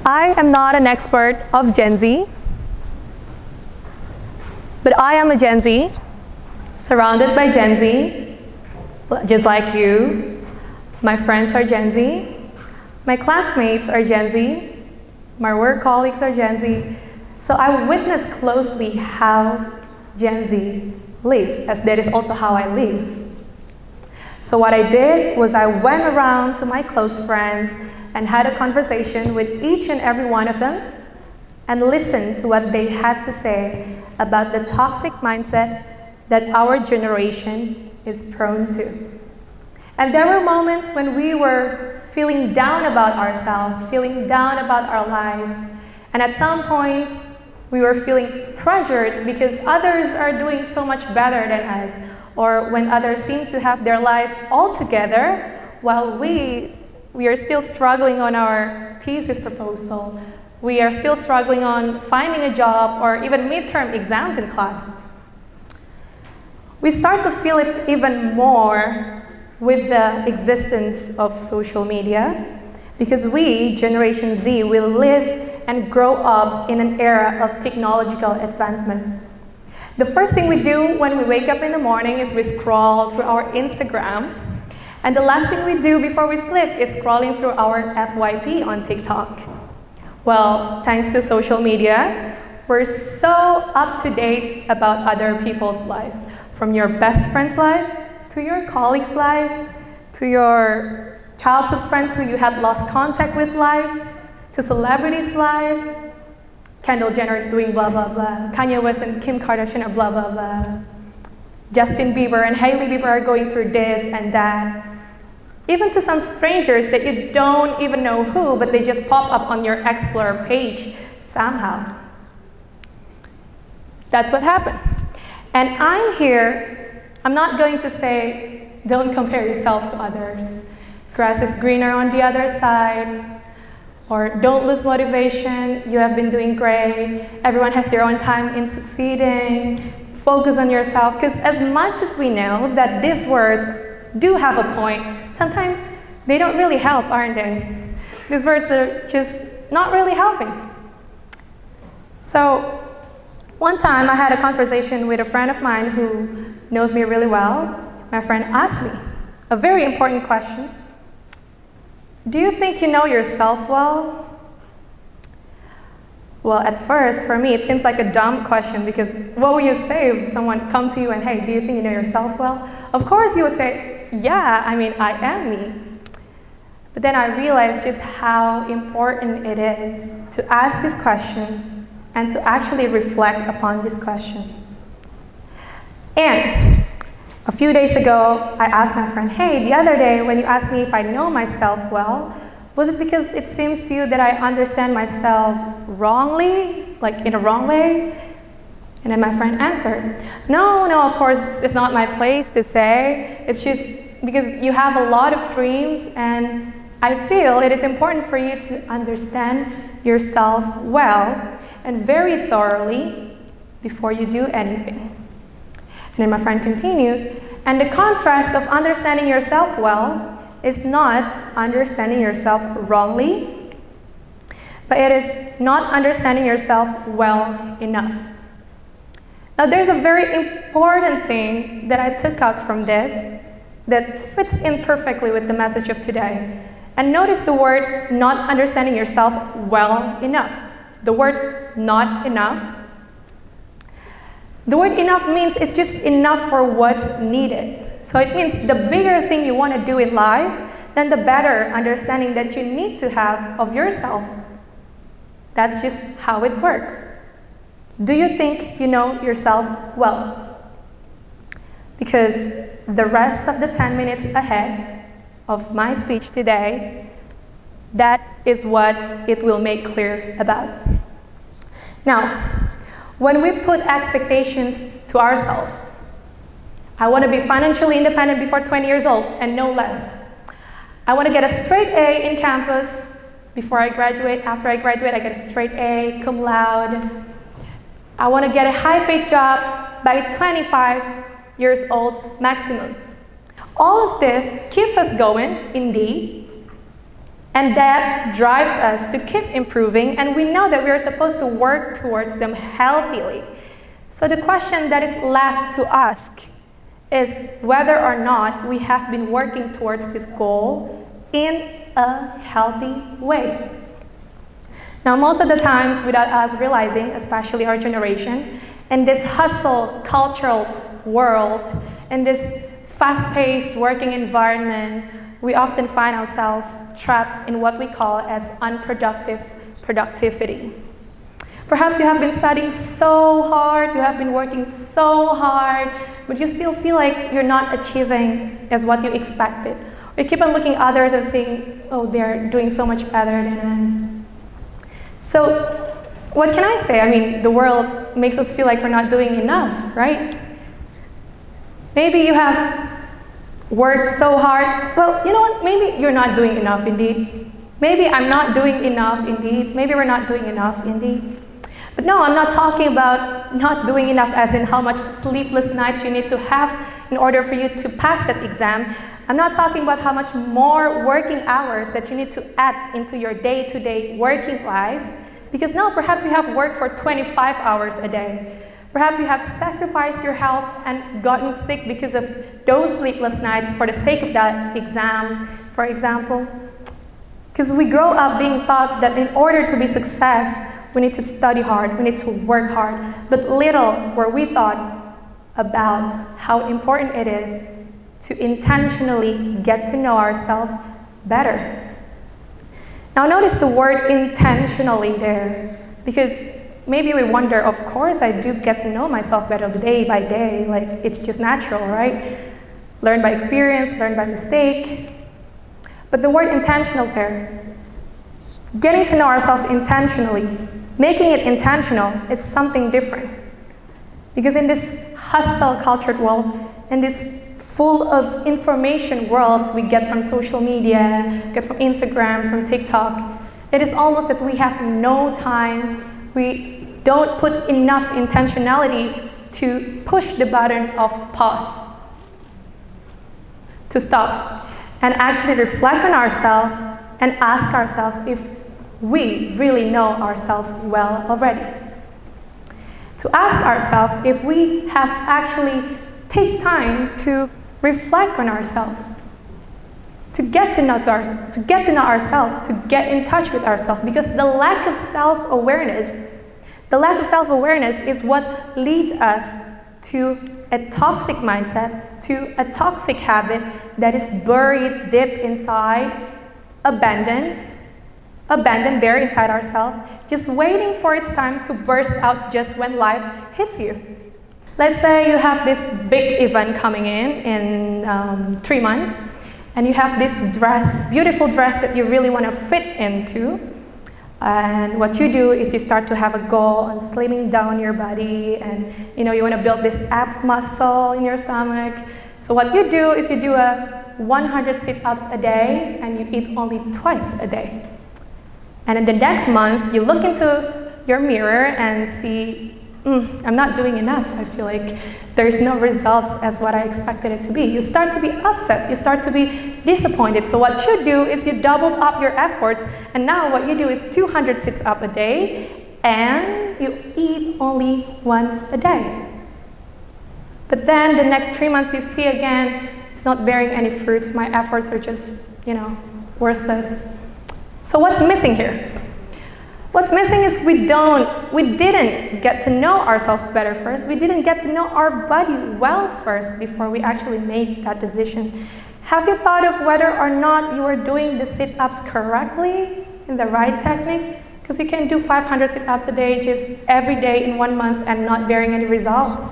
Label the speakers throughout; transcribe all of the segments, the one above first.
Speaker 1: I am not an expert of Gen Z, but I am a Gen Z, surrounded by Gen Z, just like you. My friends are Gen Z, my classmates are Gen Z, my work colleagues are Gen Z, so I witness closely how Gen Z lives, as that is also how I live. So what I did was I went around to my close friends and had a conversation with each and every one of them and listened to what they had to say about the toxic mindset that our generation is prone to. And there were moments when we were feeling down about ourselves, feeling down about our lives, and at some points we were feeling pressured because others are doing so much better than us, or when others seem to have their life all together while we are still struggling on our thesis proposal. We are still struggling on finding a job or even midterm exams in class. We start to feel it even more with the existence of social media, because we, Generation Z, will live and grow up in an era of technological advancement. The first thing we do when we wake up in the morning is we scroll through our Instagram, and the last thing we do before we sleep is scrolling through our FYP on TikTok. Well, thanks to social media, we're so up to date about other people's lives, from your best friend's life, to your colleague's life, to your childhood friends who you had lost contact with lives, to celebrities' lives. Kendall Jenner is doing blah, blah, blah. Kanye West and Kim Kardashian are blah, blah, blah. Justin Bieber and Hailey Bieber are going through this and that. Even to some strangers that you don't even know who, but they just pop up on your Explorer page somehow. That's what happened. And I'm here, I'm not going to say, don't compare yourself to others. Grass is greener on the other side. Or don't lose motivation, you have been doing great. Everyone has their own time in succeeding. Focus on yourself, because as much as we know that these words do have a point, sometimes they don't really help, aren't they? These words are just not really helping. So one time I had a conversation with a friend of mine who knows me really well. My friend asked me a very important question. Do you think you know yourself well? Well, at first, for me, it seems like a dumb question, because what would you say if someone come to you and, hey, do you think you know yourself well? Of course you would say, yeah, I mean, I am me. But then I realized just how important it is to ask this question and to actually reflect upon this question. And a few days ago, I asked my friend, hey, the other day when you asked me if I know myself well, was it because it seems to you that I understand myself wrongly, like in a wrong way? And then my friend answered, no, of course, it's not my place to say. It's just because you have a lot of dreams, and I feel it is important for you to understand yourself well and very thoroughly before you do anything. And then my friend continued, and the contrast of understanding yourself well is not understanding yourself wrongly, but it is not understanding yourself well enough. Now there's a very important thing that I took out from this that fits in perfectly with the message of today. And notice the word not understanding yourself well enough. The word not enough. The word enough means it's just enough for what's needed. So it means the bigger thing you want to do in life, then the better understanding that you need to have of yourself. That's just how it works. Do you think you know yourself well? Because the rest of the 10 minutes ahead of my speech today, that is what it will make clear about. Now, when we put expectations to ourselves, I want to be financially independent before 20 years old and no less. I want to get a straight A in campus before I graduate. After I graduate, I get a straight A, cum laude. I want to get a high-paid job by 25 years old maximum. All of this keeps us going, indeed, And that drives us to keep improving, and we know that we are supposed to work towards them healthily. So the question that is left to ask is whether or not we have been working towards this goal in a healthy way. Now, most of the times, without us realizing, especially our generation, in this hustle cultural world, in this fast-paced working environment, we often find ourselves trapped in what we call as unproductive productivity. Perhaps you have been studying so hard, you have been working so hard, but you still feel like you're not achieving as what you expected. We keep on looking at others and saying, oh, they're doing so much better than us. So what can I say? I mean, the world makes us feel like we're not doing enough, right? Maybe you have worked so hard. Well, you know what? Maybe you're not doing enough indeed. Maybe I'm not doing enough indeed. Maybe we're not doing enough indeed. But no, I'm not talking about not doing enough as in how much sleepless nights you need to have in order for you to pass that exam. I'm not talking about how much more working hours that you need to add into your day-to-day working life. Because no, perhaps you have worked for 25 hours a day. Perhaps you have sacrificed your health and gotten sick because of those sleepless nights for the sake of that exam, for example. Because we grow up being taught that in order to be success, we need to study hard, we need to work hard. But little were we taught about how important it is to intentionally get to know ourselves better. Now notice the word intentionally there, because maybe we wonder, of course I do get to know myself better day by day, like it's just natural, right? Learn by experience, learn by mistake. But the word intentional there, getting to know ourselves intentionally, making it intentional is something different. Because in this hustle cultured world, in this full of information world we get from social media, get from Instagram, from TikTok, it is almost that we have no time, we don't put enough intentionality to push the button of pause, to stop, and actually reflect on ourselves and ask ourselves if we really know ourselves well already. To ask ourselves if we have actually take time to reflect on ourselves, to get to know ourselves, to get in touch with ourselves, because the lack of self-awareness is what leads us to a toxic mindset, to a toxic habit that is buried deep inside, abandoned there inside ourselves, just waiting for its time to burst out just when life hits you. Let's say you have this big event coming in 3 months, and you have this dress, beautiful dress that you really want to fit into. And what you do is you start to have a goal on slimming down your body, and you want to build this abs muscle in your stomach. So what you do is you do 100 sit-ups a day, and you eat only twice a day. And in the next month, you look into your mirror and see, I'm not doing enough. I feel like there's no results as what I expected it to be. You start to be upset. You start to be disappointed. So what you do is you double up your efforts, and now what you do is 200 sit-ups a day, and you eat only once a day. But then the next 3 months you see again, it's not bearing any fruits. My efforts are just, worthless. So what's missing here? What's missing is we didn't get to know ourselves better first. We didn't get to know our body well first before we actually made that decision. Have you thought of whether or not you are doing the sit-ups correctly, in the right technique? Because you can do 500 sit-ups a day just every day in 1 month and not bearing any results,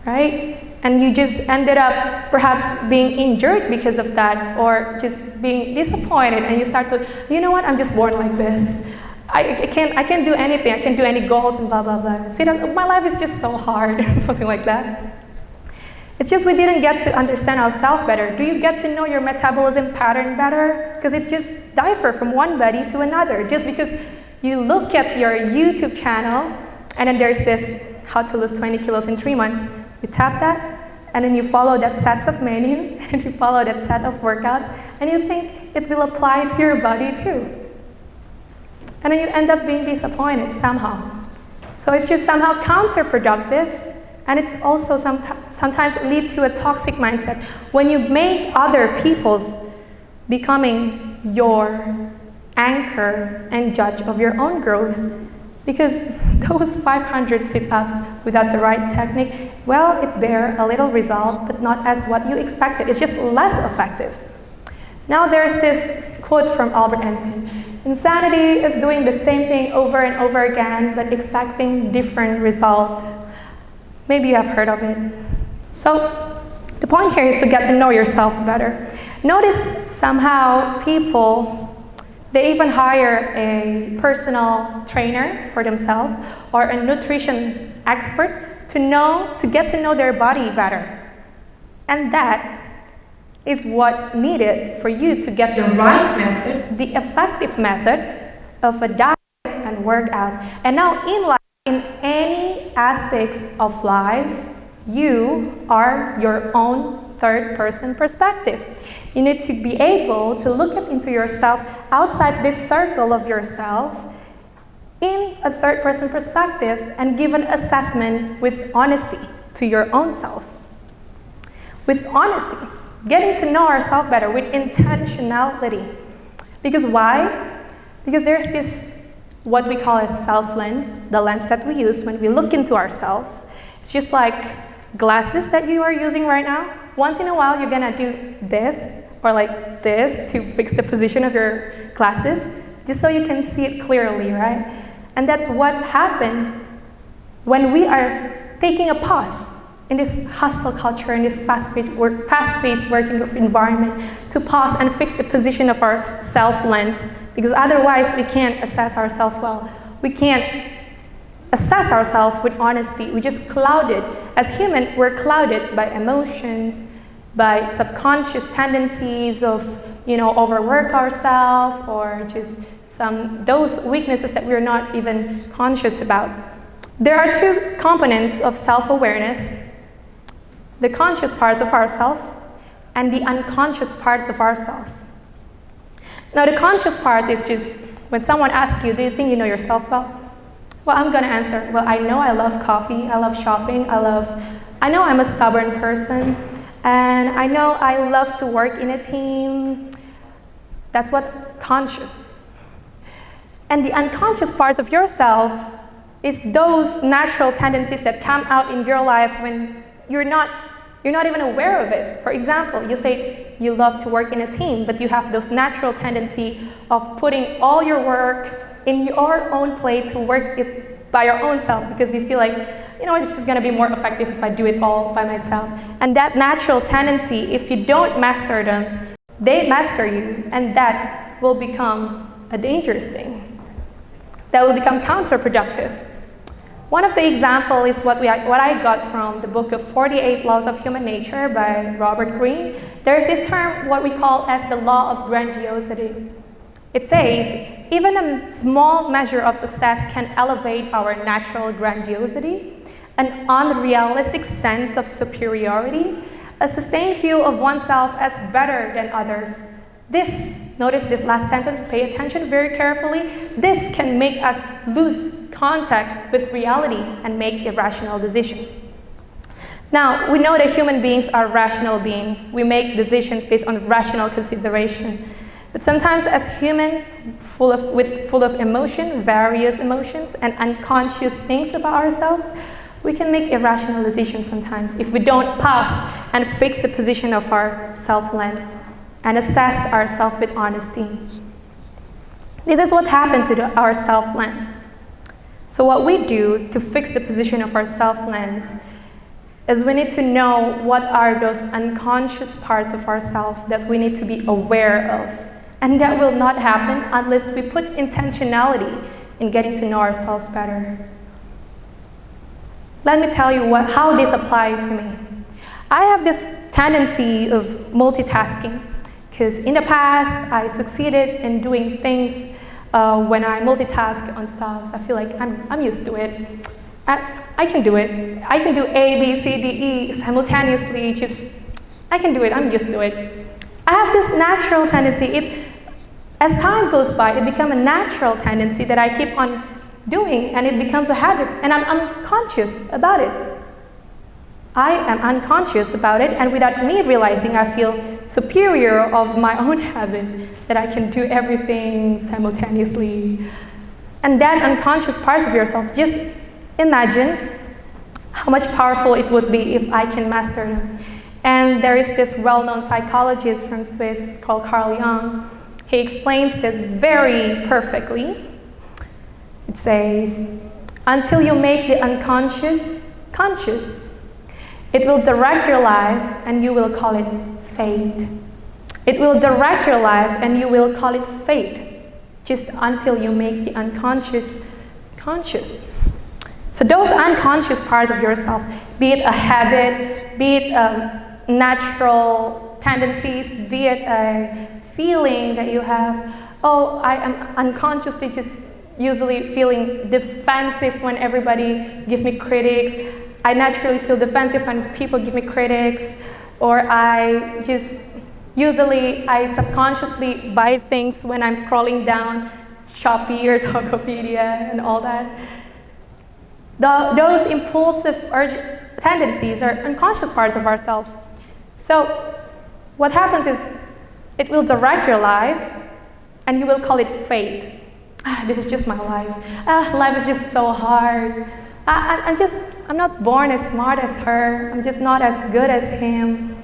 Speaker 1: right? And you just ended up perhaps being injured because of that, or just being disappointed, and you start to, you know what, I'm just born like this. I can't do anything, I can't do any goals and blah, blah, blah. See, my life is just so hard, something like that. It's just we didn't get to understand ourselves better. Do you get to know your metabolism pattern better? Because it just differs from one body to another. Just because you look at your YouTube channel, and then there's this how to lose 20 kilos in 3 months, you tap that, and then you follow that sets of menu, and you follow that set of workouts, and you think it will apply to your body too. And then you end up being disappointed somehow. So it's just somehow counterproductive, and it's also sometimes lead to a toxic mindset when you make other people's becoming your anchor and judge of your own growth. Because those 500 sit-ups without the right technique, well, it bear a little result, but not as what you expected. It's just less effective. Now there's this quote from Albert Einstein. Insanity is doing the same thing over and over again, but expecting different result. Maybe you have heard of it. So the point here is to get to know yourself better. Notice somehow people, they even hire a personal trainer for themselves or a nutrition expert to get to know their body better. And that is what's needed for you to get the right method, the effective method of a diet and workout. And now in life, in any aspects of life, you are your own third-person perspective. You need to be able to look into yourself outside this circle of yourself in a third-person perspective and give an assessment with honesty to your own self. With honesty, getting to know ourselves better with intentionality. Because why? Because there's this, what we call a self-lens, the lens that we use when we look into ourselves. It's just like glasses that you are using right now. Once in a while, you're gonna do this or like this to fix the position of your glasses, just so you can see it clearly, right? And that's what happened when we are taking a pause in this hustle culture, in this fast-paced working environment, to pause and fix the position of our self-lens, because otherwise we can't assess ourselves well. We can't assess ourselves with honesty. We just clouded. As human, we're clouded by emotions, by subconscious tendencies of, overwork ourselves, or just those weaknesses that we're not even conscious about. There are two components of self-awareness: the conscious parts of ourself and the unconscious parts of ourself. Now, the conscious parts is just when someone asks you, do you think you know yourself well? Well, I'm going to answer, well, I know I love coffee, I love shopping, I know I'm a stubborn person, and I know I love to work in a team. That's what conscious. And the unconscious parts of yourself is those natural tendencies that come out in your life when you're not even aware of it. For example, you say you love to work in a team, but you have those natural tendency of putting all your work in your own plate to work it by your own self, because you feel like, it's just going to be more effective if I do it all by myself. And that natural tendency, if you don't master them, they master you, and that will become a dangerous thing. That will become counterproductive. One of the examples is what I got from the book of 48 Laws of Human Nature by Robert Greene. There's this term, what we call as the law of grandiosity. It says, even a small measure of success can elevate our natural grandiosity, an unrealistic sense of superiority, a sustained view of oneself as better than others. Notice this last sentence, pay attention very carefully. This can make us lose contact with reality and make irrational decisions. Now, we know that human beings are rational beings. We make decisions based on rational consideration. But sometimes as human, full of emotion, various emotions, and unconscious things about ourselves, we can make irrational decisions sometimes if we don't pause and fix the position of our self-lens and assess ourselves with honesty. This is what happened to our self-lens. So what we do to fix the position of our self-lens is we need to know what are those unconscious parts of ourselves that we need to be aware of. And that will not happen unless we put intentionality in getting to know ourselves better. Let me tell you how this applied to me. I have this tendency of multitasking, because in the past I succeeded in doing things when I multitask on stuff. I feel like I'm used to it. I can do it. I can do A, B, C, D, E simultaneously. I can do it. I'm used to it. I have this natural tendency. As time goes by, it becomes a natural tendency that I keep on doing, and it becomes a habit, and I'm unconscious about it. I am unconscious about it, and without me realizing, I feel superior of my own habit, that I can do everything simultaneously. And then unconscious parts of yourself, just imagine how much powerful it would be if I can master them. And there is this well-known psychologist from Swiss called Carl Jung. He explains this very perfectly. It says, until you make the unconscious conscious, it will direct your life and you will call it fate. It will direct your life and you will call it fate, just until you make the unconscious conscious. So those unconscious parts of yourself, be it a habit, be it natural tendencies, be it a feeling that you have, oh, I am unconsciously just usually feeling defensive when everybody gives me critics. I naturally feel defensive when people give me critics, or I subconsciously buy things when I'm scrolling down Shopee or Tokopedia and all that. Those impulsive tendencies are unconscious parts of ourselves. So what happens is it will direct your life and you will call it fate. This is just my life. Life is just so hard. I'm not born as smart as her. I'm just not as good as him.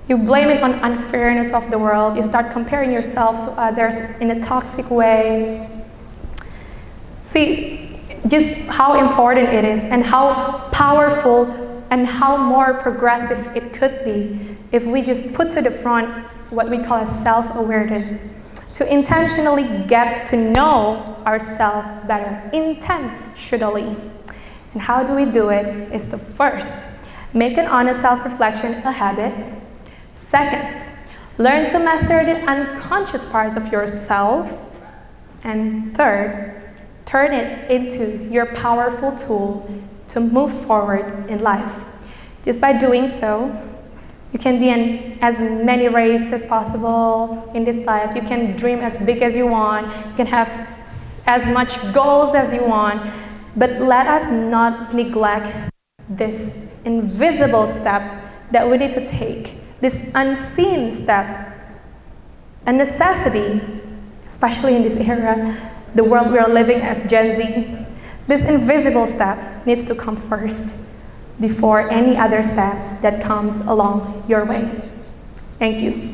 Speaker 1: You blame it on unfairness of the world. You start comparing yourself to others in a toxic way. See, just how important it is and how powerful and how more progressive it could be if we just put to the front what we call a self-awareness, to intentionally get to know ourselves better, intentionally. And how do we do it is to first, make an honest self-reflection a habit. Second, learn to master the unconscious parts of yourself. And third, turn it into your powerful tool to move forward in life. Just by doing so, you can be in as many races as possible in this life. You can dream as big as you want. You can have as much goals as you want. But let us not neglect this invisible step that we need to take. These unseen steps, a necessity, especially in this era, the world we are living as Gen Z. This invisible step needs to come first before any other steps that comes along your way. Thank you.